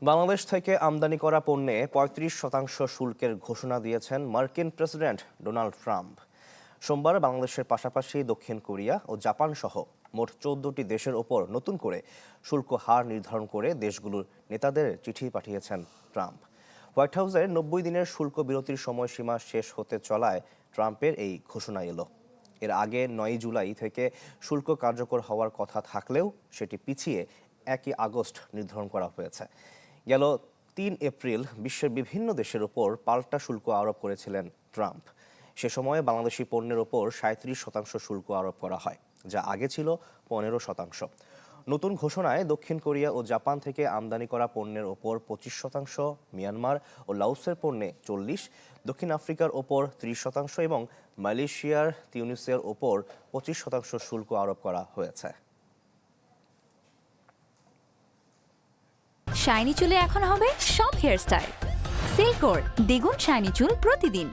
বাংলাদেশ থেকে আমদানি করা পণ্যে ৩৫% শুল্কের ঘোষণা দিয়েছেন মার্কিন প্রেসিডেন্ট ডোনাল্ড ট্রাম্প। সোমবার বাংলাদেশের পাশাপাশি দক্ষিণ কোরিয়া ও জাপান সহ মোট ১৪টি দেশের ওপর নতুন করে শুল্ক হার নির্ধারণ করে দেশগুলোর নেতাদের চিঠি পাঠিয়েছেন ট্রাম্প। হোয়াইট হাউসের ৯০ দিনের শুল্ক বিরতির সময়সীমা শেষ হতে চলায় ট্রাম্পের এই ঘোষণা এলো। এর আগে ৯ জুলাই থেকে শুল্ক কার্যকর হওয়ার কথা থাকলেও সেটি পিছিয়ে ১ আগস্ট নির্ধারণ করা হয়েছে। গেল ৩ এপ্রিল বিশ্বের বিভিন্ন দেশের ওপর পাল্টা শুল্ক আরোপ করেছিলেন ট্রাম্প। সে সময়ে বাংলাদেশি পণ্যের ওপর ৩৭% শুল্ক আরোপ করা হয়, যা আগে ছিল ১৫%। নতুন ঘোষণায় দক্ষিণ কোরিয়া ও জাপান থেকে আমদানি করা পণ্যের ওপর ২৫%, মিয়ানমার ও লাওসের পণ্যে ৪০%, দক্ষিণ আফ্রিকার ওপর ৩০% এবং মালয়েশিয়ার তিউনিসের ওপর ২৫% শুল্ক আরোপ করা হয়েছে। শাইনি চুলে এখন হবে সব হেয়ারস্টাইল। সিল্কোর দ্বিগুণ শাইনি চুল প্রতিদিন।